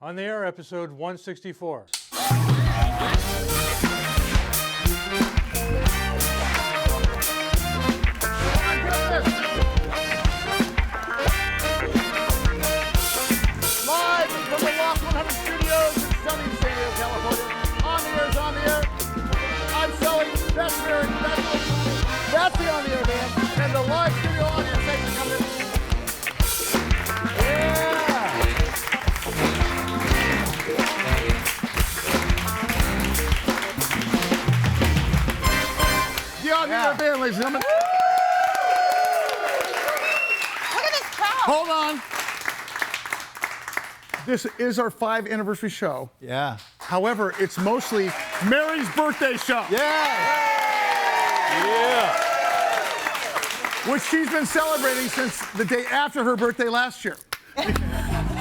On the Air, episode 164. Live from the Loft 100 Studios in sunny San Diego, California. On the Air is on the air. I'm Sully. That's Mary. That's the On the Air band. And the live studio audience segment coming in. Yeah! The On the Air band, ladies and gentlemen. Look at this crowd. Hold on. This is our 5th anniversary show. Yeah. However, it's mostly Mary's birthday show. Yeah. Which she's been celebrating since the day after her birthday last year.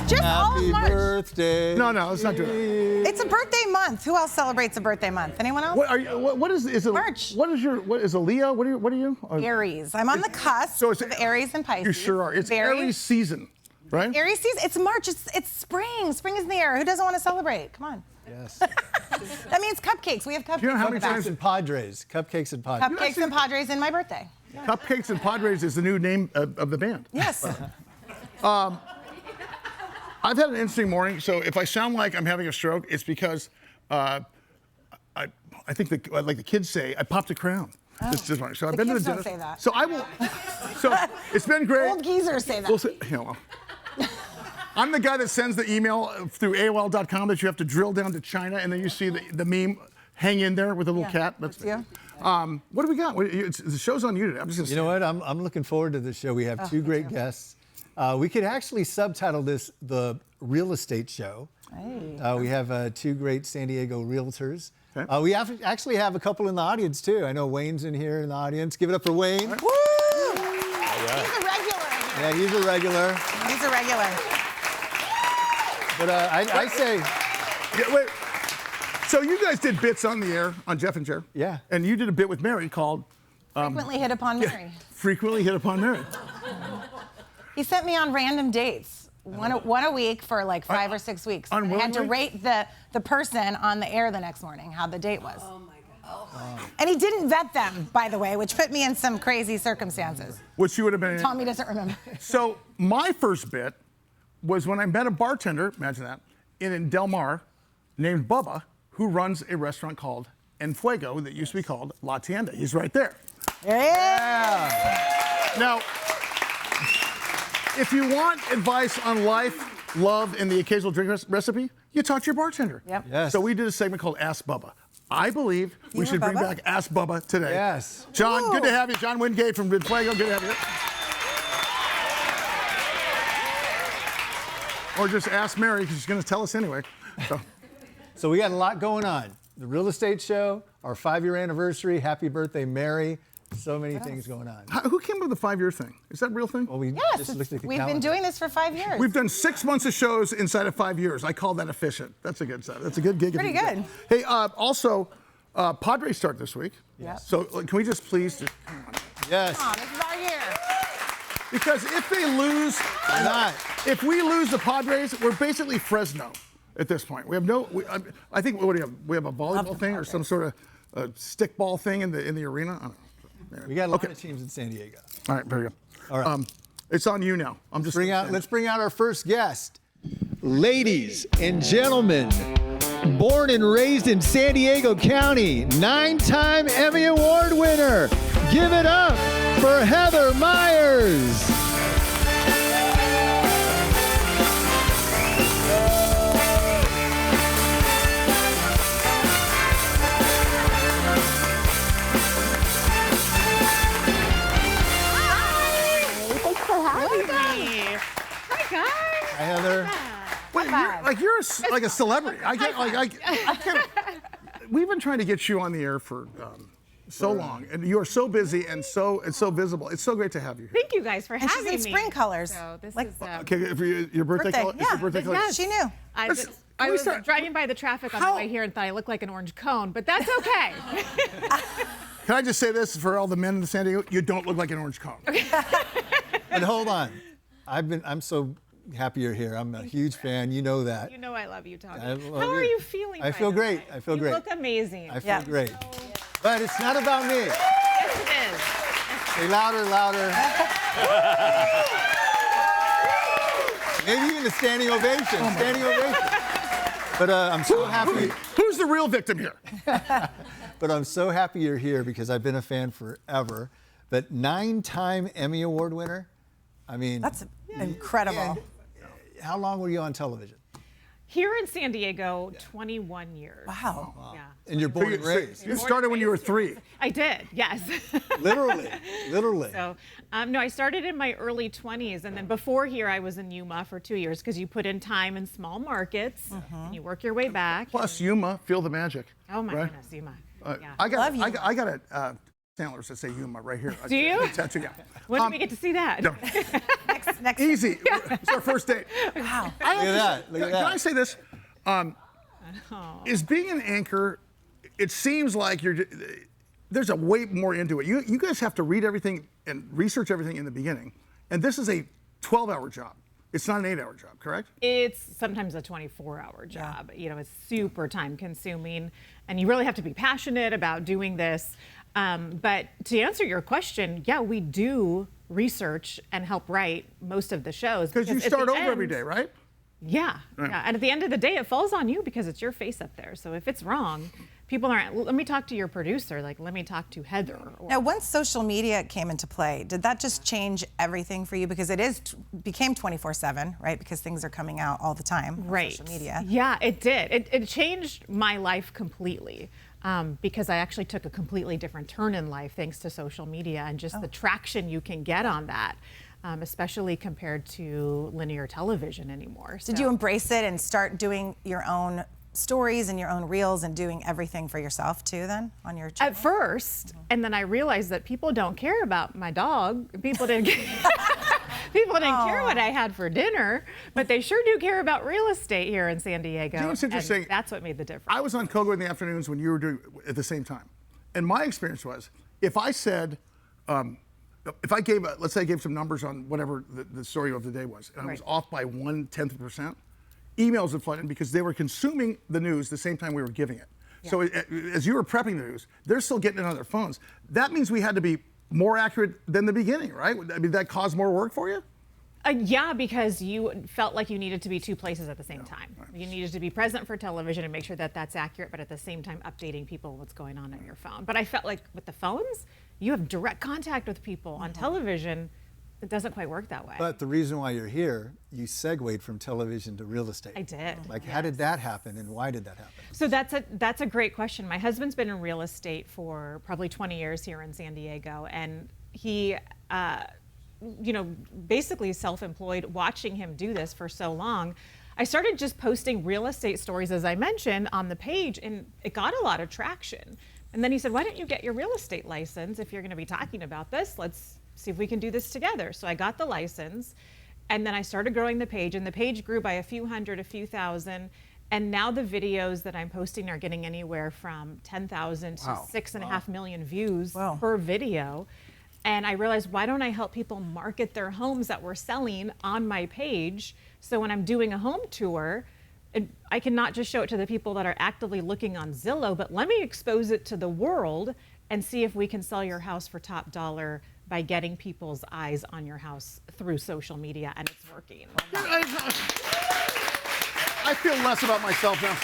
Just all of Happy March. birthday. No, let's not do that. It's a birthday month. Who else celebrates a birthday month? Anyone else? What are you? What is it? March. What is a Leo? What are you? Aries. I'm on the cusp So it's- of Aries and Pisces. You sure are. It's Very- Aries season, right? Aries season. It's March. It's spring. Spring is in the air. Who doesn't want to celebrate? Come on. Yes. That means cupcakes. We have cupcakes. You know how on many the back. times- Cupcakes and Padres. Cupcakes and Padres. Cupcakes and Padres in my birthday. Cupcakes and Padres is the new name of the band. Yes. I've had an interesting morning, so if I sound like I'm having a stroke, it's because I think like the kids say, I popped a crown. This morning. So I've been to kids the don't dentist. say that. So I will. So it's been great. Old geezers say that. We'll say, well, I'm the guy that sends the email through AOL.com that you have to drill down to China, and then you see the meme hang in there with a little cat. That's you. What do we got? The show's on you today. I'm just gonna You know what? I'm looking forward to this show. We have two great guests. We could actually subtitle this the Real Estate Show. Hey. We have two great San Diego realtors. Okay. We actually have a couple in the audience too. I know Wayne's in here in the audience. Give it up for Wayne. Woo! He's a regular. Yeah, he's a regular. He's a regular. But I say, Yeah, wait. So you guys did bits on the air on Jeff and Jer. Yeah. And you did a bit with Mary called Frequently hit upon Mary. Frequently Hit Upon Mary. He sent me on random dates, one a week for like 5 or 6 weeks. I had to Unwillingly? rate the person on the air the next morning, how the date was. Oh my God. And he didn't vet them, by the way, which put me in some crazy circumstances. Which you would have been in. Tommy doesn't remember. So my first bit was when I met a bartender, imagine that, in Del Mar, named Bubba, who runs a restaurant called En Fuego that used to be called La Tienda. He's right there. Yeah. Now, if you want advice on life, love, and the occasional drink recipe, you talk to your bartender. Yep. Yes. So we did a segment called Ask Bubba. I believe we You should were bring Bubba? back Ask Bubba today. Yes. John, Ooh. good to have you. John Wingate from En Fuego, good to have you. Or just ask Mary, because she's going to tell us anyway. So we got a lot going on. The Real Estate Show, our 5-year anniversary. Happy birthday, Mary. So many things going on. Who came up with the 5-year thing? Is that a real thing? Well, we Yes, just looked at the we've been calendar. doing this for 5 years. We've done 6 months of shows inside of 5 years. I call that efficient. That's a good sign. That's a good gig. if Pretty you can good. do it. Hey, also, Padres start this week. Yep. So can we just please, Yes. Come on, this is our year. because if they lose, Not. if we lose the Padres, we're basically Fresno at this point. We have no. I think what do you have? We have a volleyball thing or some sort of stickball thing in the arena. I don't know. We got a lot of teams in San Diego. All right, very good. All right. It's on you now. I'm just Let's bring out our first guest. Ladies and gentlemen, born and raised in San Diego County, 9-time Emmy Award winner. Give it up for Heather Myers. Thanks for having me. Hi, guys. Hi, Heather. Wait, you're like a celebrity. I can't. We've been trying to get you on the air for so long, and you are so busy and so visible. It's so great to have you here. Thank you guys for And having she's me. in spring colors. So this Like- is. Okay, for your birthday Birthday, color. It's yeah. your birthday color. Yes. She knew. I Let's- was, can I we was start- driving by the traffic on How- the way here and thought I looked like an orange cone, but that's okay. Can I just say this for all the men in San Diego? You don't look like an orange cone. And hold on. I'm so happy you're here. I'm a huge fan. You know that. You know I love you, Tommy. I love How are you. you feeling? I by feel the great. way? I feel great. You look amazing. I feel great. But it's not about me. Yes, it is. Say louder, louder. Maybe even a standing ovation. Standing ovation. But I'm so happy. Who's the real victim here? But I'm so happy you're here because I've been a fan forever. But 9-time Emmy Award winner. I mean, That's incredible. and how long were you on television? Here in San Diego, 21 years. Wow. Yeah. And you're born and raised. You started when you were 3. I did, yes. Literally. Literally. So, no, I started in my early 20s, and then before here, I was in Yuma for 2 years because you put in time in small markets, and you work your way back. Plus, Yuma, feel the magic. Oh my right? goodness, Yuma. Yeah. I got Love I got a Sandler's that say Yuma right here. Do you? Tattoo, yeah. When do we get to see that? No. Next. Easy. It's our first date. Wow. Look at that. Look at Can I that. say this? Is being an anchor, it seems like there's a way more into it. You guys have to read everything and research everything in the beginning. And this is a 12-hour job. It's not an 8-hour job, correct? It's sometimes a 24-hour job. You know, it's super time consuming, and you really have to be passionate about doing this. But to answer your question, yeah, we do research and help write most of the shows. Because you at start the over every end- day, right? Yeah, yeah. And at the end of the day, it falls on you because it's your face up there. So if it's wrong, people aren't, let me talk to your producer, like, let me talk to Heather. Or, Now, once social media came into play, did that just change everything for you? Because it became 24/7, right? Because things are coming out all the time on right. social media. Yeah, it did. It changed my life completely. Because I actually took a completely different turn in life thanks to social media and just the traction you can get on that, especially compared to linear television anymore. Did you embrace it and start doing your own stories and your own reels and doing everything for yourself too then on your channel? At first, and then I realized that people don't care about my dog. People didn't people didn't care what I had for dinner, but they sure do care about real estate here in San Diego. You know what's and interesting? that's what made the difference. I was on Kogo in the afternoons when you were doing it at the same time. And my experience was, if I said, if I gave, let's say I gave some numbers on whatever the story of the day was, and I was Right. off by 0.1%, emails would flood in because they were consuming the news the same time we were giving it. So as you were prepping the news, they're still getting it on their phones. That means we had to be more accurate than the beginning, right? I mean, that caused more work for you? Yeah, because you felt like you needed to be two places at the same time. You needed to be present for television and make sure that that's accurate, but at the same time updating people what's going on your phone. But I felt like with the phones, you have direct contact with people. On television, it doesn't quite work that way. But the reason why you're here, you segued from television to real estate. I did. Like, how did that happen and why did that happen? So that's a great question. My husband's been in real estate for probably 20 years here in San Diego, and he, basically self-employed. Watching him do this for so long, I started just posting real estate stories, as I mentioned, on the page, and it got a lot of traction. And then he said, "Why don't you get your real estate license if you're going to be talking about this? Let's see if we can do this together." So I got the license, and then I started growing the page, and the page grew by a few hundred, a few thousand. And now the videos that I'm posting are getting anywhere from 10,000 to 6.5 million views per video. And I realized, why don't I help people market their homes that we're selling on my page? So when I'm doing a home tour, I can not just show it to the people that are actively looking on Zillow, but let me expose it to the world and see if we can sell your house for top dollar by getting people's eyes on your house through social media, and it's working. I feel less about myself now.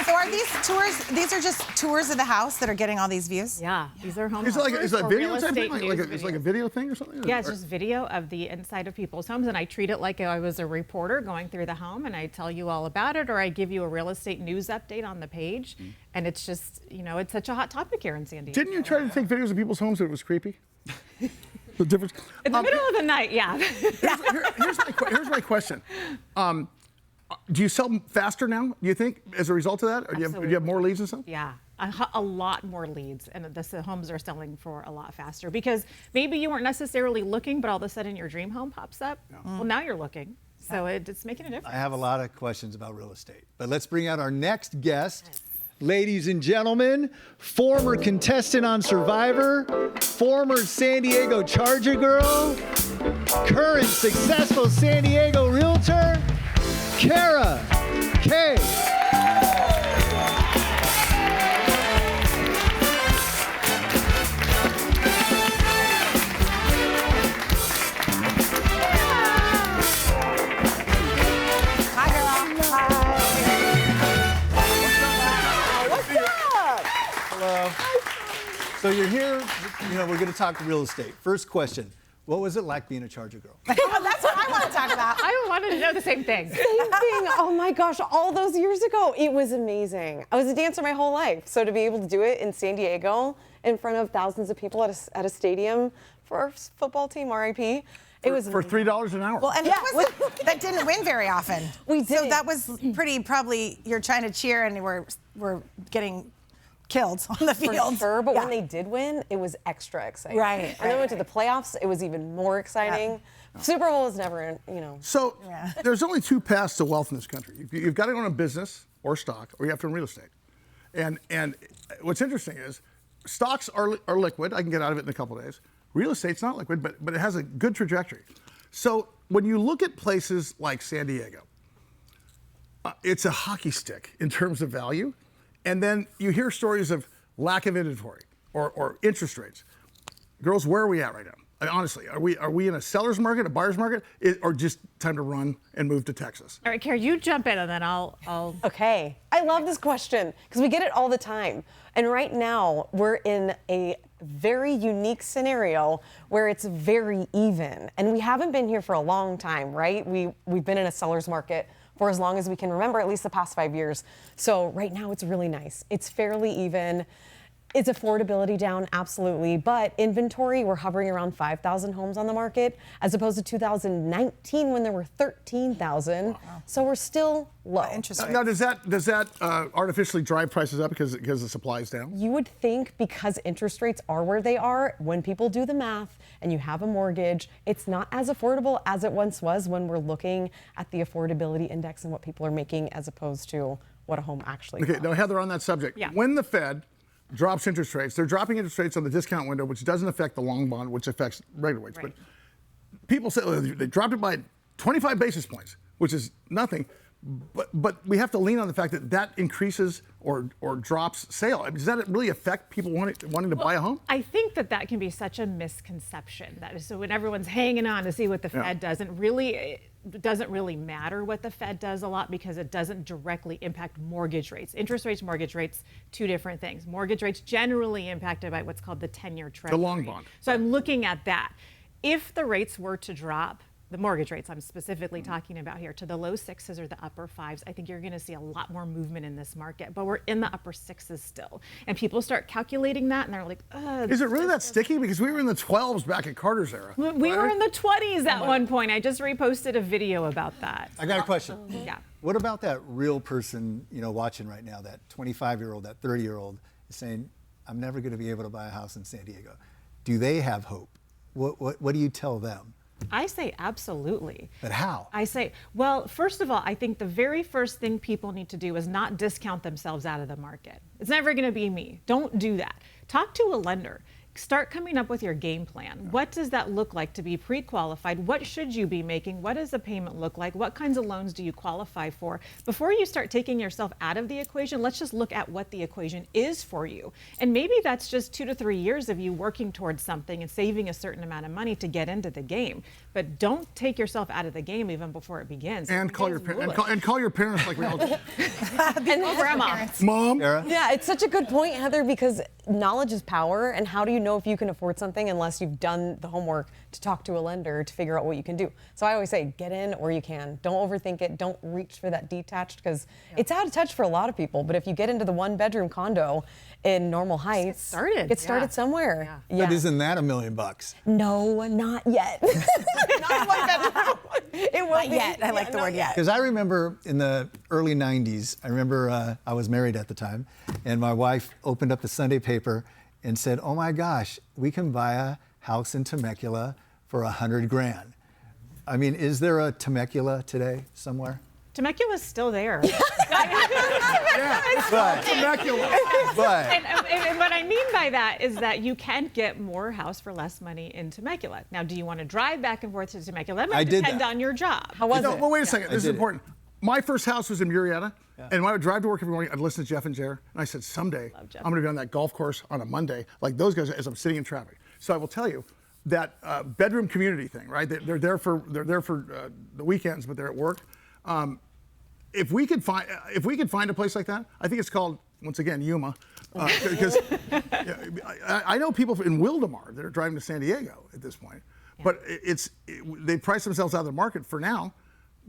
So are these tours, these are just tours of the house that are getting all these views? Yeah, these are home Is it like tours a or video real type thing? estate news It's like a videos. video thing or something? Yeah, it's just video of the inside of people's homes, and I treat it like I was a reporter going through the home, and I tell you all about it, or I give you a real estate news update on the page, and it's just, it's such a hot topic here in San Diego. Didn't you try to take videos of people's homes and it was creepy? The difference. In the middle of the night, yeah. Here's my question. Do you sell faster now, do you think, as a result of that? Or do you have more leads and stuff? Yeah, a lot more leads, and the homes are selling for a lot faster because maybe you weren't necessarily looking, but all of a sudden your dream home pops up. Well, now you're looking, so it's making a difference. I have a lot of questions about real estate, but let's bring out our next guest. Ladies and gentlemen, former contestant on Survivor, former San Diego Charger girl, current successful San Diego realtor, Kara Kay. So you're here, we're going to talk real estate. First question, what was it like being a Charger girl? That's what I want to talk about. I wanted to know the same thing. Same thing. Oh my gosh, all those years ago, it was amazing. I was a dancer my whole life, so to be able to do it in San Diego in front of thousands of people at a stadium for our football team, RIP, it was For amazing. $3 an hour. Well, and who was it that didn't win very often? We So did. that was probably you're trying to cheer and we're getting killed on the For field. sure, but Yeah. when they did win, it was extra exciting. Right, And then went to the playoffs, it was even more exciting. Super Bowl is never, So there's only two paths to wealth in this country. You've got to own a business or stock, or you have to own real estate. And what's interesting is stocks are liquid. I can get out of it in a couple of days. Real estate's not liquid, but it has a good trajectory. So when you look at places like San Diego, it's a hockey stick in terms of value. And then you hear stories of lack of inventory or interest rates. Girls, where are we at right now? Honestly, are we in a seller's market, a buyer's market, or just time to run and move to Texas? All right, Kara, you jump in and then I'll. Okay. I love this question because we get it all the time. And right now, we're in a very unique scenario where it's very even. And we haven't been here for a long time, right? We've been in a seller's market for as long as we can remember, at least the past 5 years. So right now, it's really nice. It's fairly even. Is affordability down? Absolutely. But inventory, we're hovering around 5,000 homes on the market, as opposed to 2019 when there were 13,000. Wow. So we're still low. Interesting. Now, does that artificially drive prices up because the supply is down? You would think because interest rates are where they are, when people do the math and you have a mortgage, it's not as affordable as it once was when we're looking at the affordability index and what people are making as opposed to what a home actually Okay, costs. now Heather, on that subject, Yeah. when the Fed drops interest rates, they're dropping interest rates on the discount window, which doesn't affect the long bond, which affects regular rates. Right. But people say they dropped it by 25 basis points, which is nothing. But we have to lean on the fact that increases or drops sale. I mean, does that really affect people wanting to buy a home? I think that can be such a misconception. That is, so when everyone's hanging on to see what the Fed does, and really, it doesn't really matter what the Fed does a lot because it doesn't directly impact mortgage rates. Interest rates, mortgage rates, two different things. Mortgage rates generally impacted by what's called the 10-year treasury. The long bond. So I'm looking at that. If the rates were to drop, the mortgage rates I'm specifically talking about here, to the low sixes or the upper fives, I think you're going to see a lot more movement in this market. But we're in the upper sixes still. And people start calculating that and they're like, ugh. Is it really that sticky? Because we were in the 12s back at Carter's era. We were in the 20s at one point. I just reposted a video about that. I got a question. Yeah. What about that real person, watching right now, that 25-year-old, that 30-year-old, is saying, I'm never going to be able to buy a house in San Diego. Do they have hope? What do you tell them? I say absolutely. But how? I say, well, first of all, I think the very first thing people need to do is not discount themselves out of the market. It's never going to be me. Don't do that. Talk to a lender. Start coming up with your game plan. What does that look like to be pre-qualified? What should you be making? What does the payment look like? What kinds of loans do you qualify for? Before you start taking yourself out of the equation, let's just look at what the equation is for you. And maybe that's just 2 to 3 years of you working towards something and saving a certain amount of money to get into the game. But don't take yourself out of the game even before it begins. And call your parents like we all do. And grandma. Mom. Sarah? Yeah, it's such a good point, Heather, because knowledge is power. And how do you know if you can afford something unless you've done the homework to talk to a lender to figure out what you can do? So I always say, get in or you can. Don't overthink it. Don't reach for that detached because it's out of touch for a lot of people. But if you get into the 1-bedroom condo in Normal Heights, get started somewhere. But isn't that $1 million? No, not yet. Not 1 bedroom. It won't Not be. yet. I like the word yet. Because I remember in the early 90s, I was married at the time, and my wife opened up the Sunday paper and said, oh my gosh, we can buy a house in Temecula for $100,000. I mean, is there a Temecula today somewhere? Temecula's still there. But And what I mean by that is that you can get more house for less money in Temecula. Now, do you want to drive back and forth to Temecula? That I might did depend that. on your job. How was No, it? well, wait a second. This is did it. important. My first house was in Murrieta, and when I would drive to work every morning, I'd listen to Jeff and Jer, and I said, someday Jeff. I'm going to be on that golf course on a Monday, like those guys, as I'm sitting in traffic. So I will tell you that bedroom community thing, right? They're there for the weekends, but they're at work. If we could find a place like that, I think it's called, once again, Yuma, because I know people in Wildemar that are driving to San Diego at this point, but they price themselves out of the market for now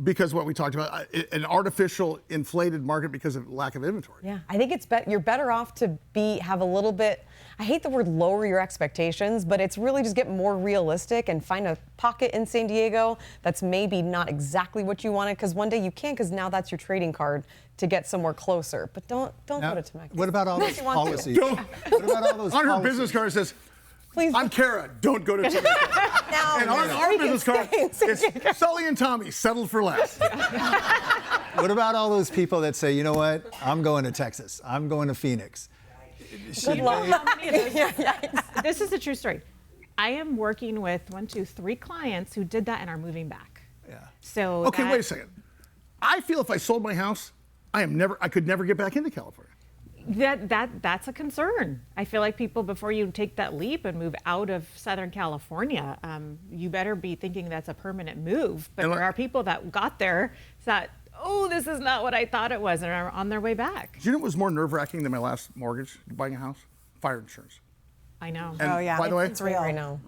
because what we talked about, an artificial inflated market because of lack of inventory. Yeah, I think you're better off to have a little bit, I hate the word lower your expectations, but it's really just get more realistic and find a pocket in San Diego that's maybe not exactly what you wanted, because one day you can, because now that's your trading card to get somewhere closer. But don't go to Temecula. what about all those Unless you want to. policies? What about all those On her policies? business card it says, Please I'm Kara, don't go to Temecula. now. And on our we can business card, stay in San it's Diego. Sully and Tommy, settled for less. What about all those people that say, you know what, I'm going to Texas, I'm going to Phoenix? Good luck. This is a true story. I am working with 3 clients who did that and are moving back. Yeah. So Okay, that- wait a second. I feel if I sold my house, I could never get back into California. That's a concern. I feel like people, before you take that leap and move out of Southern California, you better be thinking that's a permanent move. But And there are people that got there, thought, oh, this is not what I thought it was, and are on their way back. Do you know what was more nerve-wracking than my last mortgage, buying a house? Fire insurance. I know. And Oh, yeah. by the way, It's real. I know.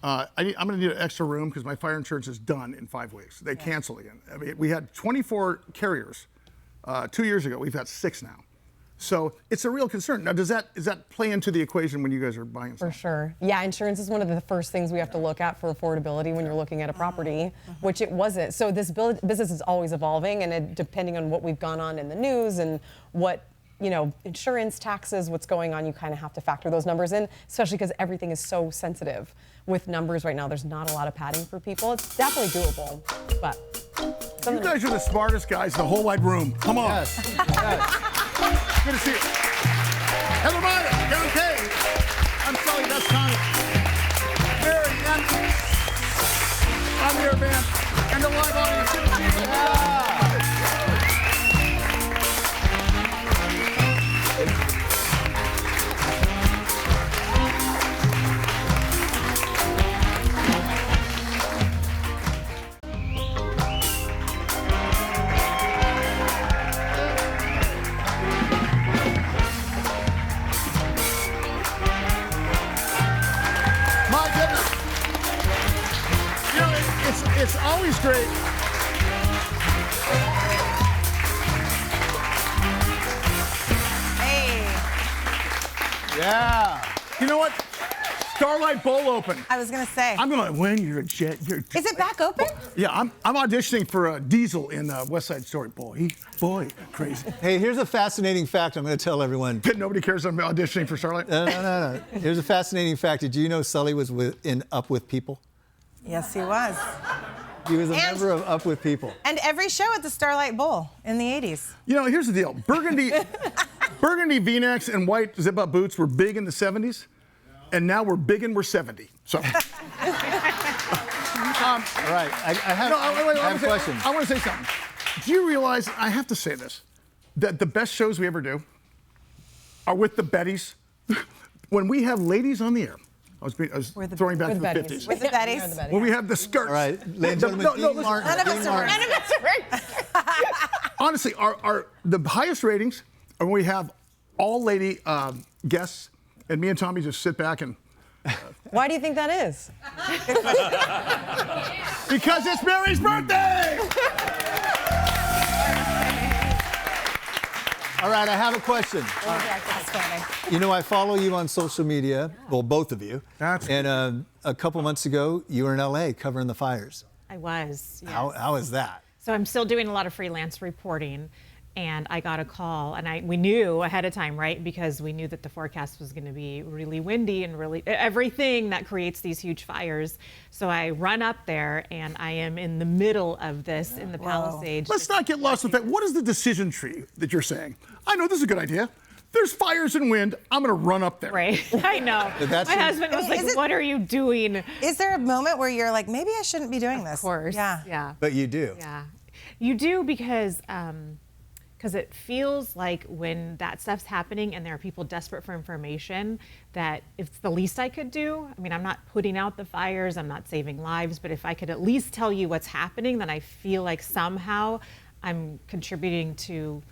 I'm going to need an extra room because my fire insurance is done in 5 weeks. They cancel again. I mean, we had 24 carriers 2 years ago. We've got 6 now. So it's a real concern. Now, does that play into the equation when you guys are buying For something? sure. Yeah, insurance is one of the first things we have to look at for affordability when you're looking at a property, which it wasn't. So this business is always evolving, and depending on what we've gone on in the news and what, insurance, taxes, what's going on, you kind of have to factor those numbers in, especially because everything is so sensitive with numbers right now. There's not a lot of padding for people. It's definitely doable, but You guys are the smartest guys in the whole wide room. Come on. Yes. Yes. Good to see you. Heather Meyer, Karen Kay. I'm Sully, that's Tommy. Mary, and I'm here, man. And the live audience. My goodness. It's always great. Hey, Yeah. You know what? Starlight Bowl Open. I was gonna say. I'm gonna win. You're a jet. Is it back open? Yeah, I'm auditioning for Diesel in West Side Story. Boy, crazy. Hey, here's a fascinating fact I'm going to tell everyone. Nobody cares I'm auditioning for Starlight. No. Here's a fascinating fact. Did you know Sully was in Up With People? Yes, he was. He was a And- member of Up With People. And every show at the Starlight Bowl in the 80s. You know, here's the deal. Burgundy V-necks and white zip-up boots were big in the 70s, and now we're big and we're 70. So. All right. I have, No, wait, I have a question. I want to say something. Do you realize, I have to say this, that the best shows we ever do are with the Bettys? When we have ladies on the air, I was throwing back to the Betties. 50s. With the Bettys. When we have the skirts. All right, ladies and gentlemen, Dean listen. Martin. None of Dean us are Martin. Honestly, the highest ratings are when we have all lady guests, and me and Tommy just sit back and. why do you think that is? Because it's Mary's birthday! All right, I have a question. That's funny. You know, I follow you on social media, well, both of you. That's and a couple months ago, you were in LA covering the fires. I was. Yes. How is that? So I'm still doing a lot of freelance reporting. and I got a call, and we knew ahead of time, right? Because we knew that the forecast was going to be really windy and really everything that creates these huge fires. So I run up there, and I am in the middle of this in the Palisades. Let's not get lost in the fact. What is the decision tree that you're saying? I know this is a good idea. There's fires and wind. I'm going to run up there. Right, I know. That's My husband was like, "What are you doing?" Is there a moment where you're like, maybe I shouldn't be doing this? Of course, yeah. But you do. Yeah, you do because it feels like when that stuff's happening and there are people desperate for information, that it's the least I could do. I mean, I'm not putting out the fires, I'm not saving lives, but if I could at least tell you what's happening, then I feel like somehow I'm contributing to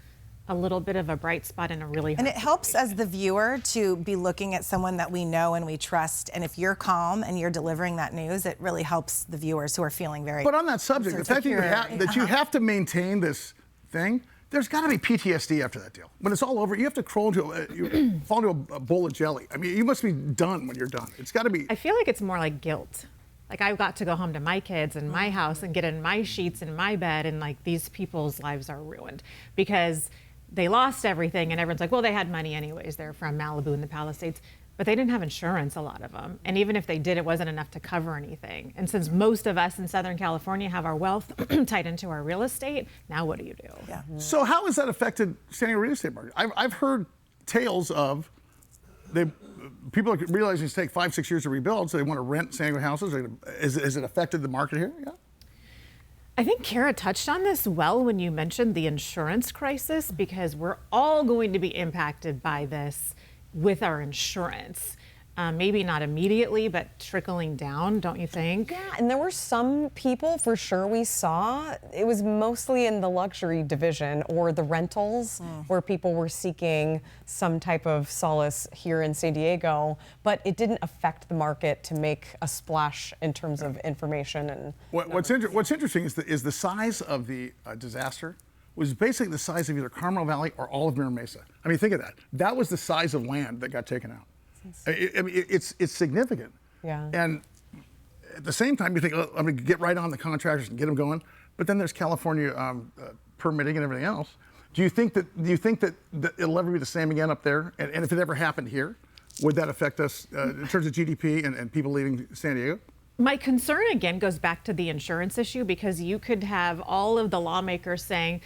a little bit of a bright spot in a really hard And it helps as the viewer to be looking at someone that we know and we trust. And if you're calm and you're delivering that news, it really helps the viewers who are feeling very. But on that subject, the fact that you have to maintain this thing, there's got to be PTSD after that deal. When it's all over, you have to crawl into you fall into a bowl of jelly. I mean, you must be done when you're done. It's got to be. I feel like it's more like guilt. Like I've got to go home to my kids and my house and get in my sheets and my bed, and like these people's lives are ruined because they lost everything, and everyone's like, well, they had money anyways. They're from Malibu and the Palisades, but they didn't have insurance, a lot of them. And even if they did, it wasn't enough to cover anything. And since most of us in Southern California have our wealth tied into our real estate, now what do you do? Yeah. So how has that affected San Diego real estate market? I've heard tales of people are realizing it's take 5-6 years to rebuild, so they want to rent San Diego houses. Has it affected the market here? Yeah. I think Kara touched on this well when you mentioned the insurance crisis, because we're all going to be impacted by this with our insurance. Maybe not immediately, but trickling down, don't you think? Yeah, and there were some people for sure we saw. It was mostly in the luxury division or the rentals where people were seeking some type of solace here in San Diego, but it didn't affect the market to make a splash in terms of information. And What's interesting is the size of the disaster was basically the size of either Carmel Valley or all of Mira Mesa. I mean, think of that. That was the size of land that got taken out. I mean, it's significant. Yeah. And at the same time, you think, oh, I'm going to get right on the contractors and get them going. But then there's California permitting and everything else. Do you think that it'll ever be the same again up there? And if it ever happened here, would that affect us in terms of GDP and people leaving San Diego? My concern again goes back to the insurance issue, because you could have all of the lawmakers saying,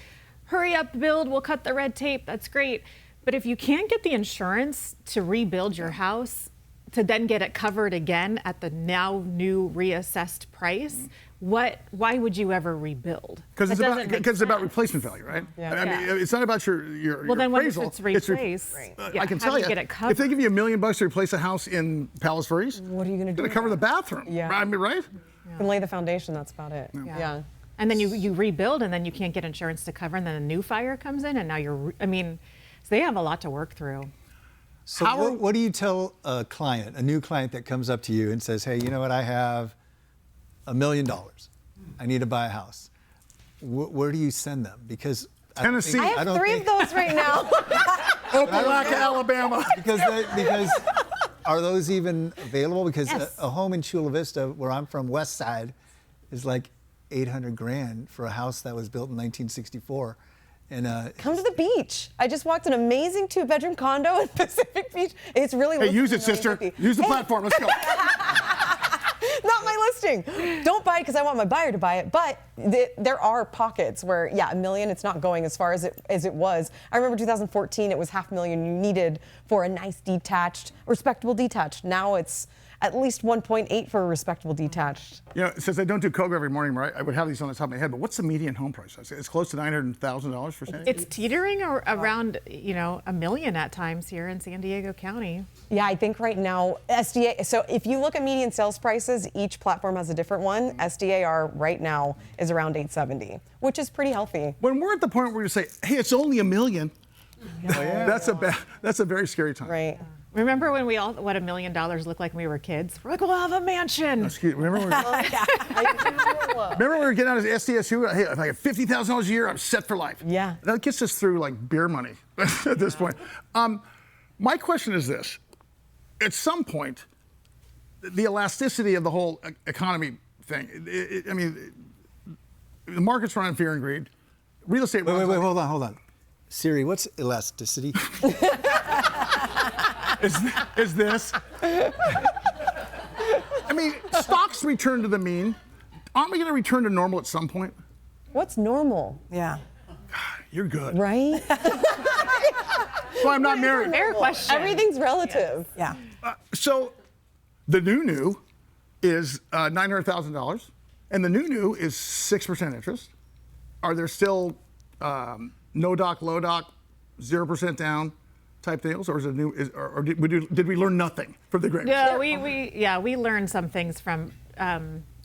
hurry up, build, we'll cut the red tape, that's great. But if you can't get the insurance to rebuild your house, to then get it covered again at the now new reassessed price, why would you ever rebuild? Because it's about replacement value, right? Yeah. I mean, it's not about your Well, then when appraisal. it's replaced, I can how tell do you, get it if they covered? give you $1 million to replace a house in Palos Verdes, what are you going to do? Going to cover the bathroom. Yeah. I mean, right? You can lay the foundation, that's about it. Yeah. And then you rebuild, and then you can't get insurance to cover, and then a new fire comes in, and now so they have a lot to work through. So what do you tell a new client that comes up to you and says, hey, you know what, I have $1 million. I need to buy a house. Where do you send them? Because Tennessee. I have three of those right now. Opelika, Alabama. Because are those even available? Because a home in Chula Vista, where I'm from, West Side, is like $800,000 for a house that was built in 1964. And Come to the beach. I just walked an amazing 2-bedroom condo in Pacific Beach. It's really Hey, use it, sister. Use the platform. Let's go. Not my listing. Don't buy it because I want my buyer to buy it. But there are pockets where, $1 million, it's not going as far as it was. I remember 2014, it was $500,000 you needed for a nice detached, respectable detached. Now it's at least 1.8 for a respectable detached. You know, since I don't do Koga every morning, right, I would have these on the top of my head, but what's the median home price? It's close to $900,000 for San Diego? It's teetering around, $1 million at times here in San Diego County. Yeah, I think right now, SDA, so if you look at median sales prices, each platform has a different one. SDAR right now is around $870,000, which is pretty healthy. When we're at the point where you say, hey, it's only $1 million, that's a very scary time. Right. Remember when what $1 million looked like when we were kids? We're like, we'll have a mansion. Remember when we were getting out of SDSU? Hey, if I get $50,000 a year, I'm set for life. Yeah. That gets us through like beer money at this point. My question is this. At some point, the elasticity of the whole economy thing, I mean, the market's run on fear and greed. Real estate wait, hold on. Siri, what's elasticity? Is this? I mean, stocks return to the mean. Aren't we going to return to normal at some point? What's normal, Yeah. You're good. right? Well, I'm not married. Fair question. Everything's relative. Yeah. So the new is $900,000, and the new is 6% interest. Are there still no doc, low doc, 0% down type deals, or is it new? Or did we learn nothing from the great? Yeah, we learned some things from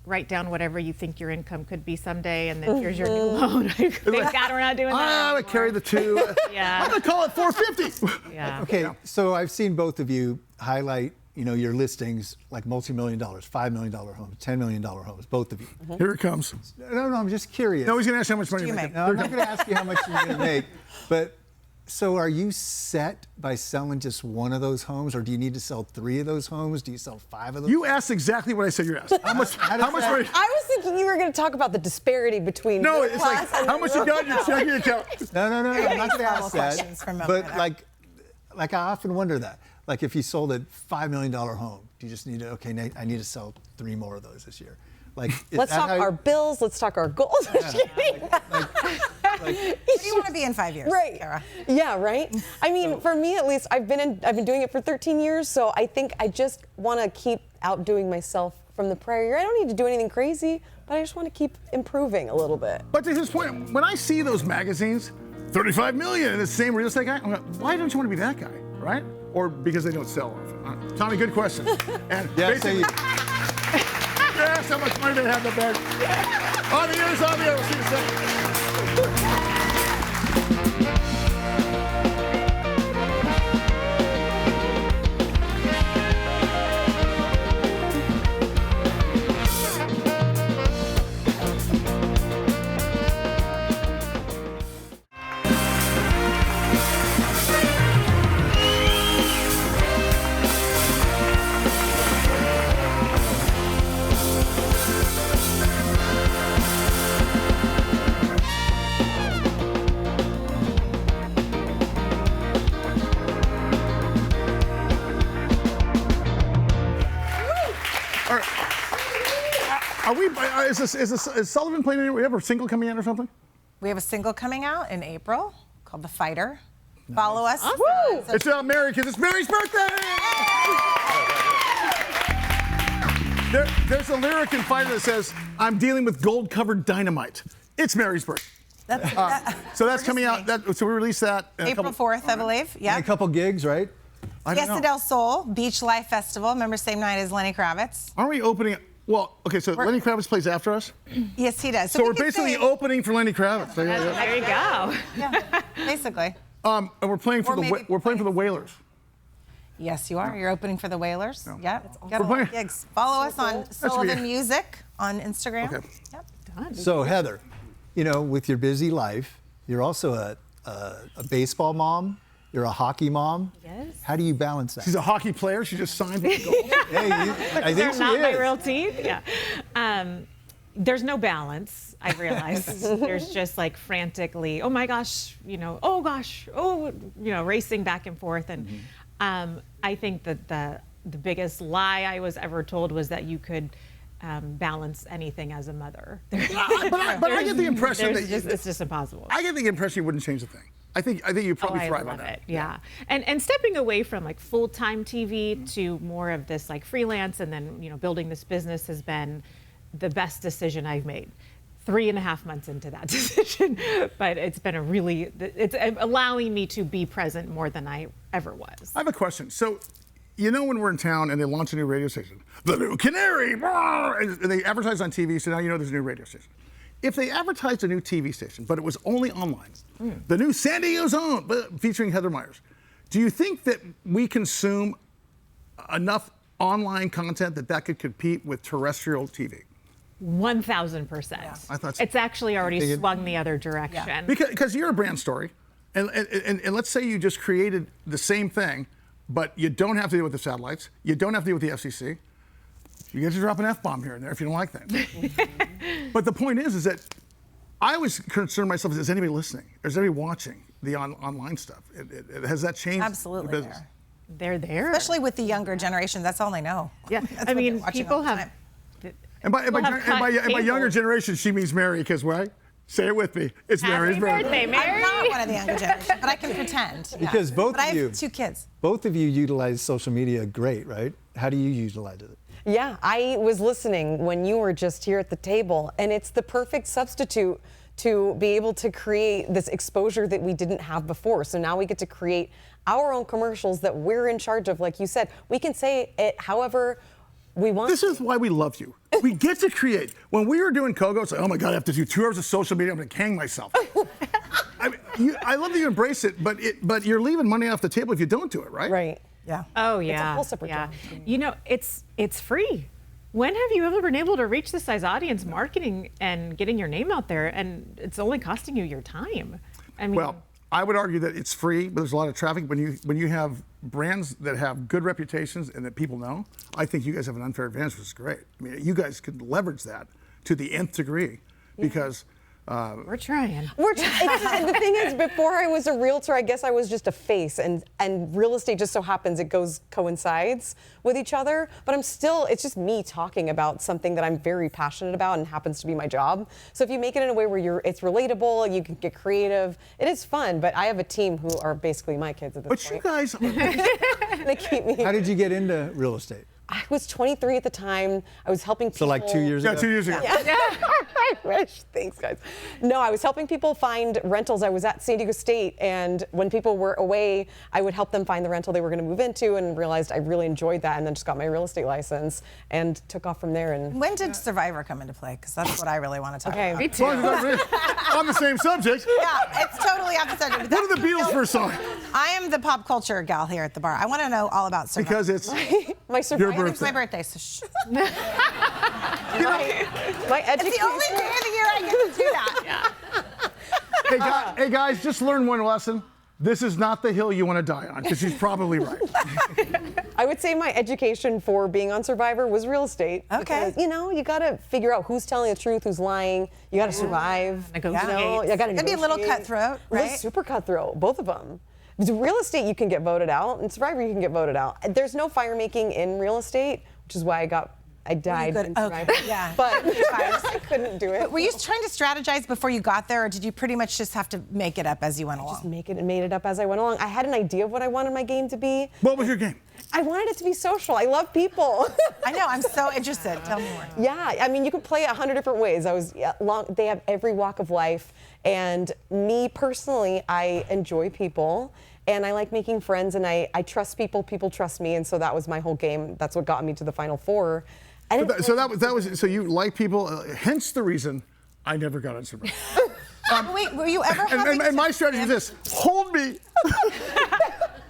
write down whatever you think your income could be someday, and then here's your new loan. Thank God we're not doing that. I would carry the 2. Yeah. I'm gonna call it 450. Yeah. Okay, so I've seen both of you highlight, your listings like multi-million dollars, $5 million homes, $10 million homes, both of you. Here it comes. No, I'm just curious. No, he's gonna ask how much money you you make? make. No, I'm not going to ask you how much you're going to make, but so are you set by selling just one of those homes, or do you need to sell 3 of those homes? Do you sell 5 of those? You asked exactly what I said you asked. How much money? I was thinking you were going to talk about the disparity between No, middle it's like, class and how much you got in your checking account? No, I'm not going to ask questions that. from But over like I often wonder that. Like if you sold a $5 million home, do you just need to, okay, Nate, I need to sell 3 more of those this year? Like, is Let's that talk how- our bills. Let's talk our goals. Where do you want to be in 5 years, Right. Kara? Yeah, right. I mean, for me at least, I've been doing it for 13 years, so I think I just want to keep outdoing myself from the prior year. I don't need to do anything crazy, but I just want to keep improving a little bit. But to his point, when I see those magazines, 35 million, and the same real estate guy, I'm like, why don't you want to be that guy, right? Or because they don't sell often. Tommy, good question. And Yeah, so basically, you- you asked how much money they have in the bank. On the air. We'll see you soon. All right. Are we? Is Sullivan playing anywhere? We have a single coming in or something? We have a single coming out in April called The Fighter. Follow us. Woo! It's Mary, because it's Mary's birthday. There's a lyric in Fighter that says, "I'm dealing with gold-covered dynamite." It's Mary's birthday. So that's coming out. So we released that in a April couple- 4th, I believe. And Yeah. a couple gigs, right? I don't Fiesta know. del Sol, Beach Life Festival. Remember, same night as Lenny Kravitz? Aren't we opening? Well, okay. So Lenny Kravitz plays after us. Yes, he does. So we we're could basically say- opening for Lenny Kravitz. There you go. Yeah, basically. And we're playing for Or maybe we're playing for the Whalers. Yes, you are. You're opening for the Whalers. Yep. Got a We're lot playing- of gigs. Follow us on should be- Sullivan Music on Instagram. Okay. Yep. So Heather, with your busy life, you're also a baseball mom. You're a hockey mom. Yes. How do you balance that? She's a hockey player. She just signed with the Gold. Hey, I They're think she not my is. real team. Yeah. There's no balance, I realize. There's just like frantically, oh my gosh, oh gosh, racing back and forth. And I think that the biggest lie I was ever told was that you could balance anything as a mother. But I get the impression that it's just impossible. I get the impression you wouldn't change a thing. I think you probably I thrive love on it. that. Yeah. And stepping away from like full-time TV to more of this like freelance and then, building this business has been the best decision I've made. 3.5 months into that decision, but it's been it's allowing me to be present more than I ever was. I have a question. So, when we're in town and they launch a new radio station, the new Canary, and they advertise on TV, so now there's a new radio station. If they advertised a new TV station, but it was only online, the new San Diego Zone, featuring Heather Myers, do you think that we consume enough online content that could compete with terrestrial TV? 1,000%. I thought so. It's actually already swung the other direction. Because you're a brand story, and let's say you just created the same thing, but you don't have to deal with the satellites, you don't have to deal with the FCC. You get to drop an F-bomb here and there if you don't like things. But the point is that I always concern myself, is anybody listening? Is anybody watching? the online stuff? Has that changed the Absolutely business? there. They're there. Especially with the younger generation, that's all they know. Yeah, That's I what they're mean, watching people all the have. time. And by cable. younger generation, she means Mary, because why? Say it with me. It's Mary's Happy birthday, Mary. I'm not one of the younger generation, but I can pretend. yeah. Because both but I of you- have 2 kids. Both of you utilize social media great, right? How do you utilize it? Yeah, I was listening when you were just here at the table, and it's the perfect substitute to be able to create this exposure that we didn't have before. So now we get to create our own commercials that we're in charge of. Like you said, we can say it however we want. This is why we love you. We get to create. When we were doing Kogo, it's like, oh my God, I have to do 2 hours of social media. I'm going to hang myself. I love that you embrace it, but you're leaving money off the table if you don't do it, right? Right. Yeah. Oh yeah. whole separate yeah. job. You know, it's free. When have you ever been able to reach this size audience marketing and getting your name out there, and it's only costing you your time? I mean, Well, I would argue that it's free, but there's a lot of traffic. When you have brands that have good reputations and that people know, I think you guys have an unfair advantage, which is great. I mean, you guys could leverage that to the nth degree because. we're trying. And the thing is, before I was a realtor, I guess I was just a face, and real estate just so happens it coincides with each other. But it's just me talking about something that I'm very passionate about and happens to be my job. So if you make it in a way where it's relatable, you can get creative, it is fun. But I have a team who are basically my kids at this But point. you guys, They keep me. How did you get into real estate? I was 23 at the time. I was helping people. So like 2 years ago? 2 years ago. I wish. Thanks, guys. No, I was helping people find rentals. I was at San Diego State, and when people were away, I would help them find the rental they were going to move into, and realized I really enjoyed that, and then just got my real estate license and took off from there. And When did Survivor come into play? Because that's what I really want to talk Okay, about. me As long as it's not on the same subject. Yeah, it's totally off the subject. What are the Beatles first song? I am the pop culture gal here at the bar. I want to know all about Survivor. Because it's my your survivor. It's my birthday. birthday, so shh. My education. It's the only day of the year I get to do that. Hey guys, just learn one lesson. This is not the hill you want to die on, because she's probably right. I would say my education for being on Survivor was real estate. Okay. Because, you got to figure out who's telling the truth, who's lying. You got to survive. Negotiate. You got to It'd be a little negotiate. cutthroat, It was right? super cutthroat, both of them. Real estate, you can get voted out, and Survivor, you can get voted out. There's no fire making in real estate, which is why I died good. in Okay, Survivor. yeah. But I couldn't do it. Were you trying to strategize before you got there, or did you pretty much just have to make it up as you went along? Made it up as I went along. I had an idea of what I wanted my game to be. What was your game? I wanted it to be social. I love people. I know, I'm so interested. Tell me more. Yeah, I mean, you can play it 100 different ways. They have every walk of life, and me personally, I enjoy people, and I like making friends, and I trust people. People trust me, and so that was my whole game. That's what got me to the Final Four. So you like people, hence the reason I never got on Survivor. Wait, were you ever having And my strategy is this: hold me.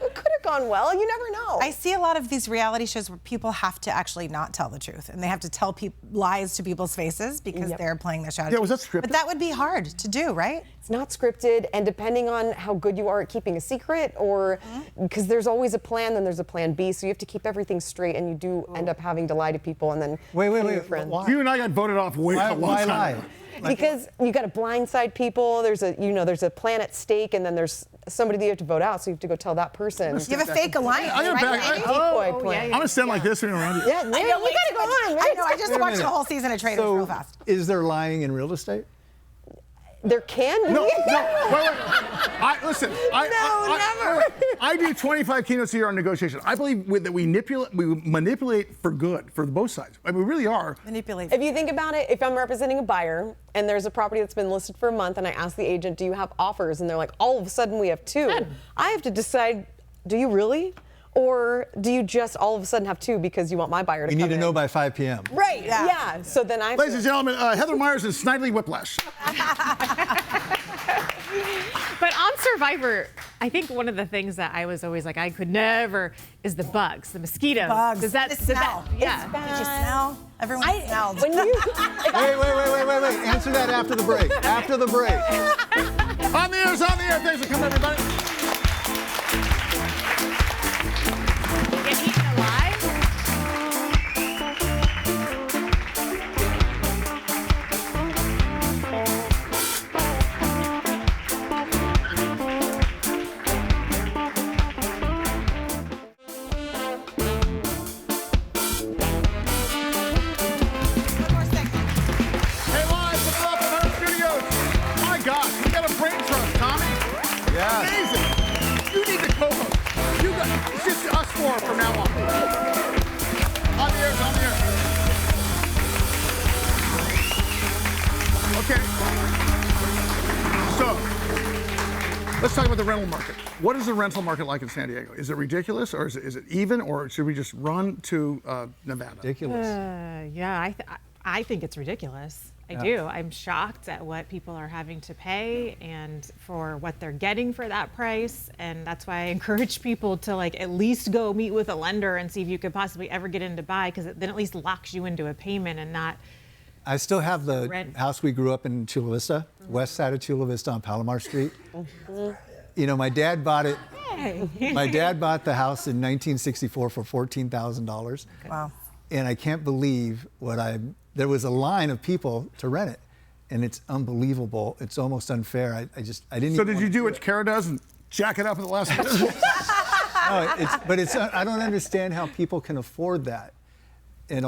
It could have gone well. You never know. I see a lot of these reality shows where people have to actually not tell the truth, and they have to tell lies to people's faces because they're playing their strategy. Yeah, was that scripted? But that would be hard to do, right? It's not scripted, and depending on how good you are at keeping a secret, or because there's always a plan, then there's a plan B, so you have to keep everything straight, and you do end up having to lie to people, and then Wait, kill your friends. why? You and I got voted off way a long Why time lie? ago. Because you got to blindside people. There's a plan at stake, and then there's somebody that you have to vote out, so you have to go tell that person. You have a fake alliance, I gotta right? back- Maybe? Decoy plan. I'm gonna stand like this when you're around you. Yeah, no, you gotta go on. I know, I just Wait a watched the minute. whole season of Traitors So, real fast. is there lying in real estate? There can be. No, wait. I do 25 keynotes a year on negotiation. I believe that we manipulate for good for both sides. I mean, we really are. Manipulate. If you think about it, if I'm representing a buyer and there's a property that's been listed for a month, and I ask the agent, do you have offers? And they're like, all of a sudden we have 2. I have to decide, do you really? Or do you just all of a sudden have 2 because you want my buyer to You come need to in? know by 5 p.m. Right, yeah. So then I Ladies and gentlemen, Heather Myers and Snidely Whiplash. But on Survivor, I think one of the things that I was always like, I could never, is the bugs, the mosquitoes. Bugs. Does that, The does that, smell. yeah. Did you smell? Everyone smelled. when you Wait. Answer that after the break. After the break. On the air. Thanks for coming, everybody. Get eaten alive? Okay. So, let's talk about the rental market. What is the rental market like in San Diego? Is it ridiculous, or is it even, or should we just run to Nevada? Ridiculous. Yeah, I think it's ridiculous. I do. I'm shocked at what people are having to pay and for what they're getting for that price. And that's why I encourage people to like at least go meet with a lender and see if you could possibly ever get in to buy, because it then at least locks you into a payment and not. I still have the Rent. house we grew up in Chula Vista, west side of Chula Vista on Palomar Street. You know, my dad bought it. Hey. My dad bought the house in 1964 for $14,000. Wow. And I can't believe there was a line of people to rent it. And it's unbelievable. It's almost unfair. I didn't So even did you do what Kara does and jack it up at the last minute? I don't understand how people can afford that. And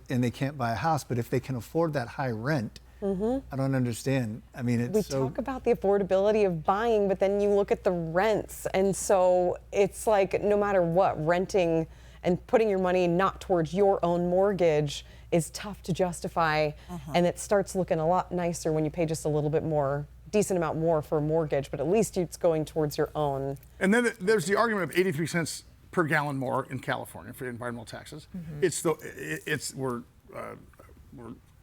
they can't buy a house, but if they can afford that high rent, I don't understand. I mean, it's We so. talk about the affordability of buying, but then you look at the rents. And so it's like no matter what, renting and putting your money not towards your own mortgage is tough to justify. And it starts looking a lot nicer when you pay just a little bit more, decent amount more for a mortgage, but at least it's going towards your own. And then there's the argument of 83 cents per gallon more in California for environmental taxes. We're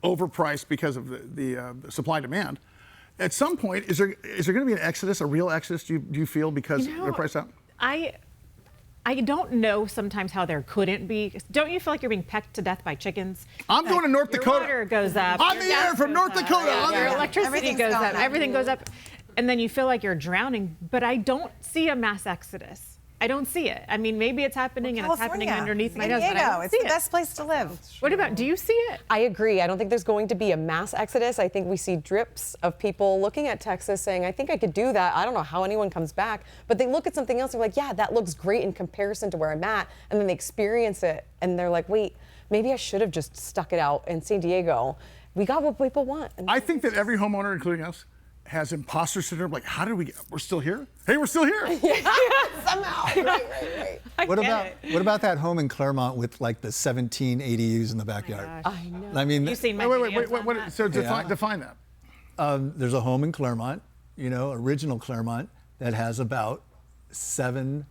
overpriced because of the supply demand. At some point, is there going to be an exodus, a real exodus? Do you feel because they're priced out? I don't know sometimes how there couldn't be. Don't you feel like you're being pecked to death by chickens? I'm going to North Your Dakota. water goes up. On your the air gas from goes North up, Dakota. On the Your air. electricity Everything's goes going up. up. Everything goes up. And then you feel like you're drowning. But I don't see a mass exodus. I don't see it. I mean, maybe it's happening and it's happening underneath my San nose, but I Diego, don't it's see the it. best place to live. What about, do you see it? I agree. I don't think there's going to be a mass exodus. I think we see drips of people looking at Texas saying, I think I could do that. I don't know how anyone comes back. But they look at something else, they're like, yeah, that looks great in comparison to where I'm at. And then they experience it and they're like, wait, maybe I should have just stuck it out in San Diego. We got what people want. And I think that every homeowner, including us, has imposter syndrome. Like, how did we get? We're still here. Hey, we're still here. somehow. Right. What about that home in Claremont with like the 17 ADUs in the backyard? I know. I mean, You've seen my Wait. videos on that? So define that. there's a home in Claremont, original Claremont, that has about 7.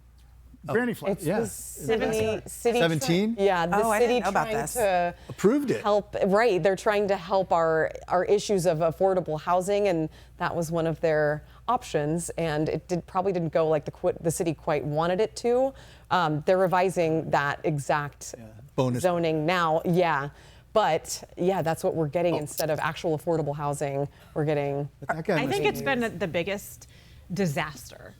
Granny flats. Yeah. The city 17? Yeah, the Oh, I city didn't know about trying this. to Approved it. help. Right, they're trying to help our issues of affordable housing, and that was one of their options. And it probably didn't go like the city quite wanted it to. They're revising that exact bonus zoning now. Yeah. But yeah, that's what we're getting instead of actual affordable housing. We're getting. That guy I must think be- it's been the biggest disaster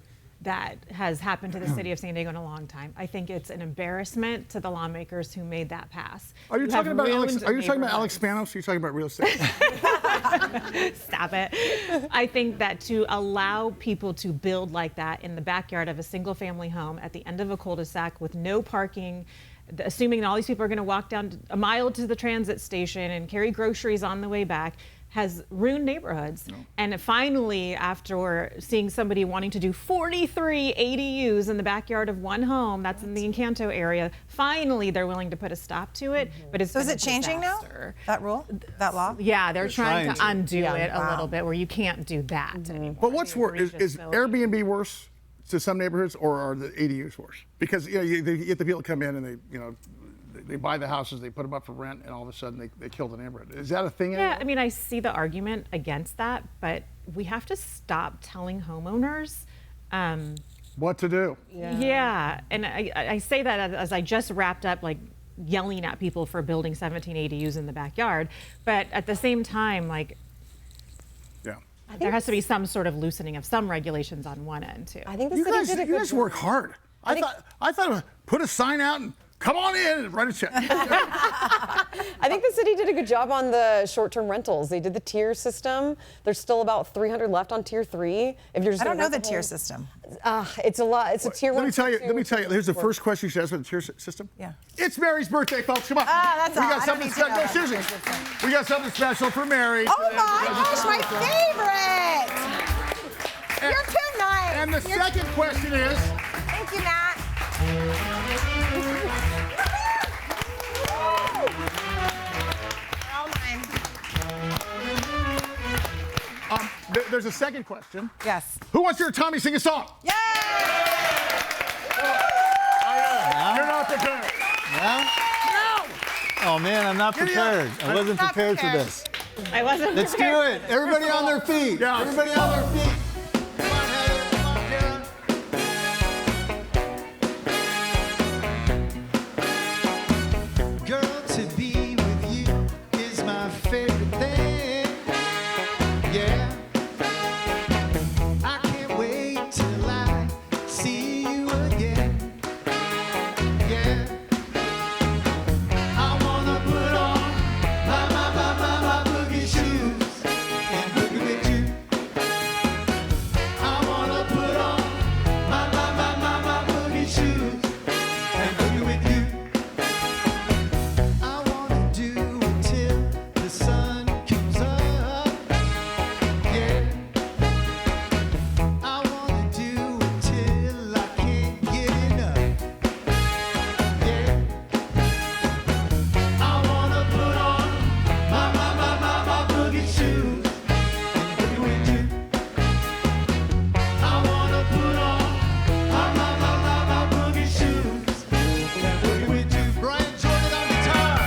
that has happened to the city of San Diego in a long time. I think it's an embarrassment to the lawmakers who made that pass. Are you who talking have about Alex? ruined Are you talking about Alex neighborhoods. Spanos? Or are you talking about real estate? Stop it. I think that to allow people to build like that in the backyard of a single family home at the end of a cul-de-sac with no parking, assuming that all these people are going to walk down a mile to the transit station and carry groceries on the way back, has ruined neighborhoods. And finally, after seeing somebody wanting to do 43 ADUs in the backyard of one home, that's in the Encanto area, finally they're willing to put a stop to it. But it's So is been it a changing now? disaster. That rule? That law? Yeah, they're trying to trying undo Yeah. it a Wow. little bit, where you can't do that anymore. But what's The worse? Is egregious building. Airbnb worse to some neighborhoods, or are the ADUs worse? Because you get the people come in and they buy the houses, they put them up for rent, and all of a sudden they kill the neighborhood. Is that a thing? Yeah, anymore? I mean, I see the argument against that, but we have to stop telling homeowners. What to do? Yeah, and I say that as I just wrapped up, like yelling at people for building 17 ADUs in the backyard, but at the same time, like Yeah. there has to be some sort of loosening of some regulations on one end too. I think the You city guys, did a you good guys job. work hard. I thought put a sign out and come on in and write a check. I think the city did a good job on the short-term rentals. They did the tier system. There's still about 300 left on tier 3. If you're just I don't gonna know the rent tier whole- system. It's a lot. It's a tier 1. Let me tell you. tier Let me 2, tell you. Here's the tier first question you should ask about the tier system. Yeah. It's Mary's birthday, folks. Come on. That's we all. got I don't something need to know special. about the Seriously, tier system. we got something special for Mary. Oh my gosh, my favorite! You're too nice. And the You're- second question is, Thank you, Matt. All mine. There's a second question. Yes. Who wants to hear Tommy sing a song? Yay! You're not prepared. No? Oh man, I'm not prepared. I wasn't Not prepared for prepared. this. I wasn't. Let's do it. Everybody on their feet. Yeah. Everybody on their feet. Come on, Heather. Come on, Kara. Girl, to be with you is my favorite thing. Yeah. I can't wait till I see you again. Yeah. I wanna put on my boogie shoes and boogie with you. I wanna put on my boogie shoes and boogie with you. I wanna do it till the sun comes up. Yeah. I wanna do it till I can't get enough. Yeah. I wanna put on my boogie shoes and boogie with you. I wanna put on my boogie shoes and boogie with you. Brian Jordan on guitar.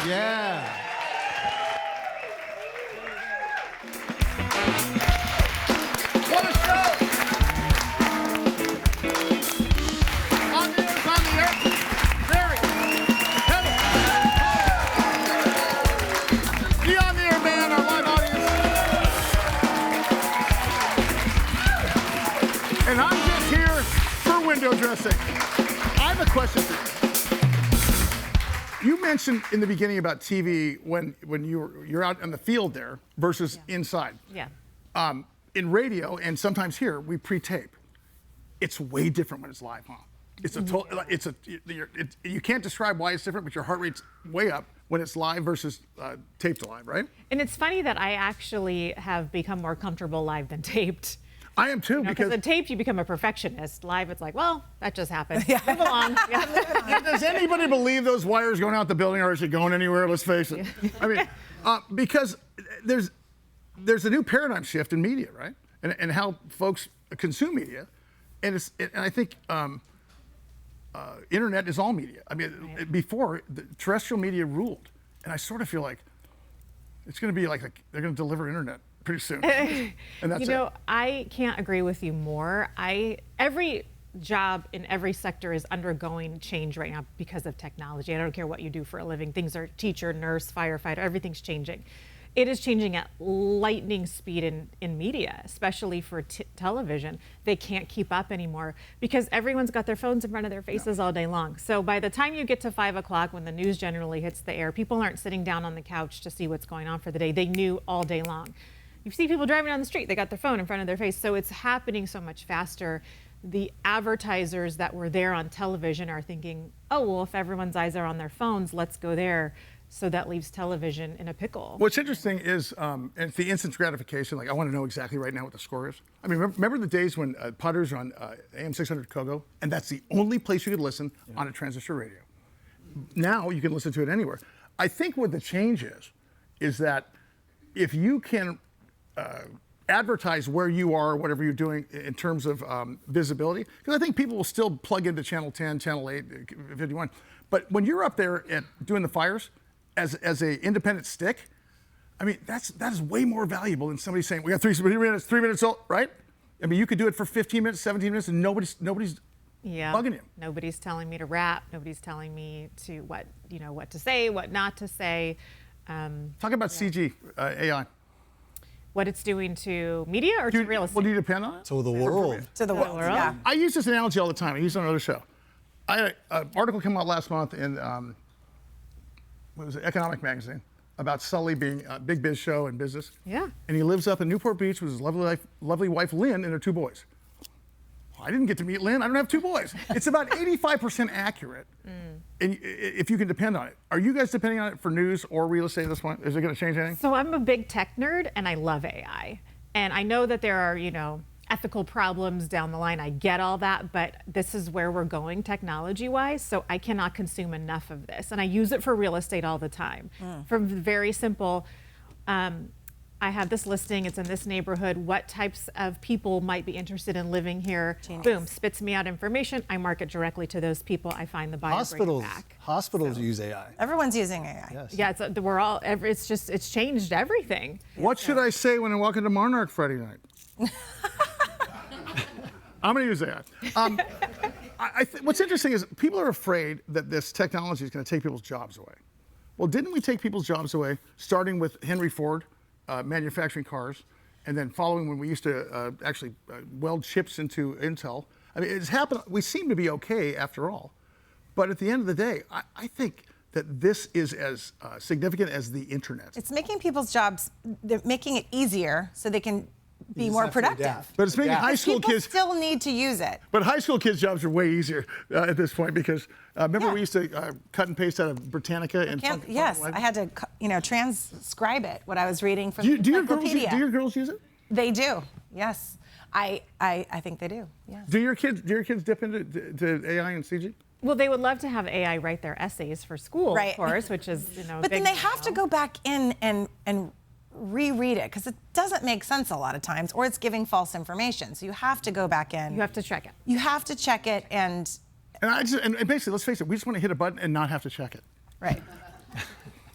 Yeah. What a show! On the air. Very. Heather. The On the Air Band, our live audience. And I'm just here for window dressing. I have a question for you. You mentioned in the beginning about TV when you're out in the field there versus inside. Yeah. In radio and sometimes here we pre-tape. It's way different when it's live, huh? It's a total. You can't describe why it's different, but your heart rate's way up when it's live versus taped live, right? And it's funny that I actually have become more comfortable live than taped. I am too Because because in taped you become a perfectionist. Live it's like, well, that just happened. Move along. Yeah. does anybody believe those wires going out the building are actually going anywhere? Let's face it. I mean, because there's a new paradigm shift in media, right? And how folks consume media, and I think internet is all media. I mean, before the terrestrial media ruled, and I sort of feel like it's going to be like they're going to deliver internet pretty soon. And that's You know, I can't agree with you more. Every job in every sector is undergoing change right now because of technology. I don't care what you do for a living. Things are teacher, nurse, firefighter, everything's changing. It is changing at lightning speed in media, especially for television. They can't keep up anymore because everyone's got their phones in front of their faces all day long. So by the time you get to 5 o'clock when the news generally hits the air, people aren't sitting down on the couch to see what's going on for the day. They knew all day long. You see people driving down the street, they got their phone in front of their face. So it's happening so much faster. The advertisers that were there on television are thinking, oh, well, if everyone's eyes are on their phones, let's go there. So that leaves television in a pickle. What's interesting is it's the instant gratification. Like, I want to know exactly right now what the score is. I mean, remember the days when putters on AM 600 Kogo, and that's the only place you could listen on a transistor radio. Now you can listen to it anywhere. I think what the change is that if you can advertise where you are, whatever you're doing in terms of visibility, because I think people will still plug into channel 10, channel 8, 51. But when you're up there doing the fires as a independent stick, I mean, that is way more valuable than somebody saying, we got 3 minutes old, right? I mean, you could do it for 15 minutes, 17 minutes, and nobody's bugging you. Nobody's telling me to rap. Nobody's telling me to what to say, what not to say. Talk about CG, AI. What it's doing to media or to real estate? Well, do you depend on it? To the world. To the world. Yeah. I use this analogy all the time. I use it on another show. An article came out last month in what was it, Economic Magazine about Sully being a big biz show and business. Yeah. And he lives up in Newport Beach with his lovely wife Lynn and their 2 boys. I didn't get to meet Lynn. I don't have 2 boys. It's about 85% accurate, and if you can depend on it. Are you guys depending on it for news or real estate at this point? Is it going to change anything? So I'm a big tech nerd and I love AI. And I know that there are, ethical problems down the line. I get all that, but this is where we're going technology-wise, so I cannot consume enough of this. And I use it for real estate all the time. From very simple, I have this listing, it's in this neighborhood, what types of people might be interested in living here? Boom, spits me out information, I market directly to those people, I find the buyer, bring it back. Hospitals use AI. Everyone's using AI. Yes. Yeah, it's changed everything. What should I say when I walk into Monarch Friday night? I'm going to use that. What's interesting is people are afraid that this technology is going to take people's jobs away. Well, didn't we take people's jobs away, starting with Henry Ford manufacturing cars, and then following when we used to actually weld chips into Intel? I mean, it's happened. We seem to be okay after all. But at the end of the day, I think that this is as significant as the internet. It's making people's jobs, they're making it easier so they can be more have to productive. adapt. But it's making high school People kids. still need to use it. But high school kids' jobs are way easier at this point because remember we used to cut and paste out of Britannica and Yes, I had to, transcribe it, what I was reading from do the your encyclopedia. girls use it? They do, yes. I think they do, yes. Do your kids dip into AI and CG? Well, they would love to have AI write their essays for school, Right. of course, which is, a But then big they have to go back in and reread it because it doesn't make sense a lot of times, or it's giving false information. So you have to go back in. You have to check it. You have to check it and And basically, let's face it, we just want to hit a button and not have to check it. right.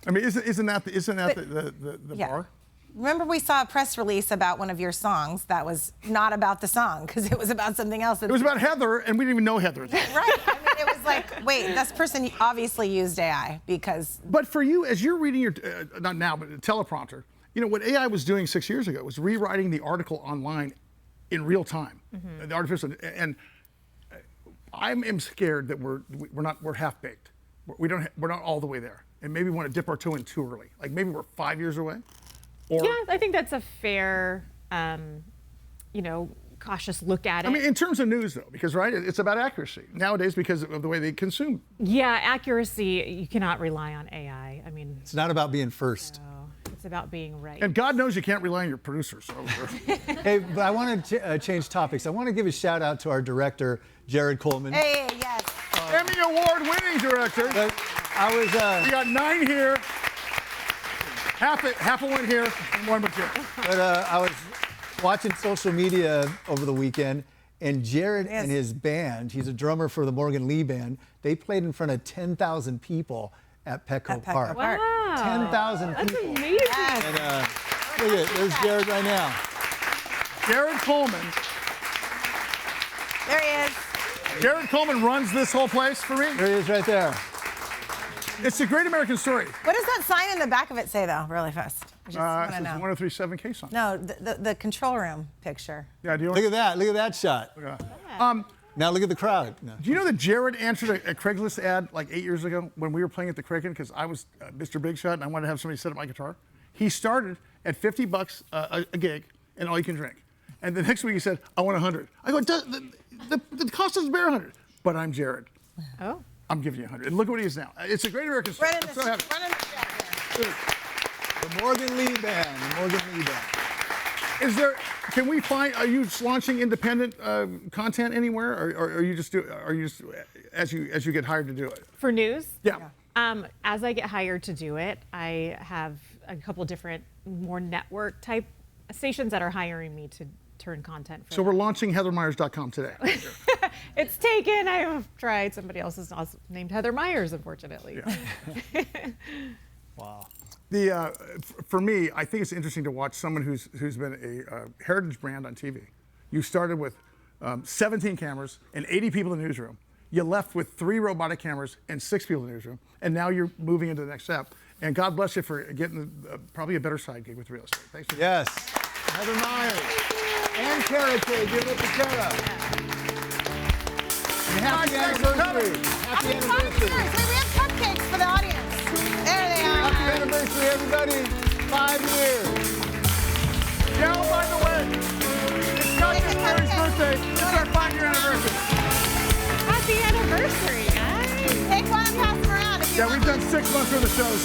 I mean, isn't that the Yeah. bar? Remember we saw a press release about one of your songs that was not about the song because it was about something else. It was about Heather, and we didn't even know Heather. Right. I mean, it was like, wait, this person obviously used AI because But for you, as you're reading your, not now, but a teleprompter, what AI was doing 6 years ago was rewriting the article online in real time. The artificial, and I am scared that we're half baked. We're not all the way there, and maybe we want to dip our toe in too early. Like maybe we're 5 years away. Or, Yeah, I think that's a fair, cautious look at it. I mean, in terms of news though, because it's about accuracy nowadays because of the way they consume. Yeah, accuracy, you cannot rely on AI. I mean, It's not about being first. it's about being right. And God knows you can't rely on your producers. So. Hey, but I want to change topics. I want to give a shout out to our director, Jared Coleman. hey, yes. Emmy Award-winning director. But I was, We got 9 here. Half a one here, and 1 with Jared. I was watching social media over the weekend, and Jared and his band, he's a drummer for the Morgan Lee Band, they played in front of 10,000 people at Petco Park. Wow. 10,000 That's people. amazing. And look at it, there's Jared right now. Jared Coleman. There he is. Jared Coleman runs this whole place for me. There he is right there. It's a great American story. What does that sign in the back of it say, though, really fast? I just want This to is know. 1037K song. No, the control room picture. Yeah, do you Look at that shot. Now look at the crowd. No. Do you know that Jared answered a Craigslist ad like 8 years ago when we were playing at the Kraken because I was Mr. Big Shot and I wanted to have somebody set up my guitar? He started at $50 a gig and all you can drink. And the next week he said, I want 100. I go, the cost doesn't bear 100. But I'm Jared. Oh. I'm giving you 100. And look what he is now. It's a great American story. Run in I'm the so happy. here. The Morgan Lee Band. The Morgan Lee Band. Can we find, are you launching independent content anywhere? Or are you just as you get hired to do it? For news? Yeah. As I get hired to do it, I have a couple different more network type stations that are hiring me to turn content for So we're launching heathermyers.com today. It's taken. I have tried. Somebody else is also named Heather Myers, unfortunately. Yeah. Wow. For me, I think it's interesting to watch someone who's been a heritage brand on TV. You started with 17 cameras and 80 people in the newsroom. You left with 3 robotic cameras and 6 people in the newsroom, and now you're moving into the next step. And God bless you for getting probably a better side gig with real estate. Thanks for Yes. Heather Myers. And Kara K. Give it up to Kara. Happy anniversary. Happy Happy 5 anniversary. years. Wait, we have cupcakes for the audience. There they are. Happy anniversary, everybody. 5 years. Joe, by the way, it's not Take just a Mary's cupcake. birthday. It's our 5-year anniversary. Happy anniversary, guys. Take one and pass them around if you Yeah, want. we've done 6 months worth of shows.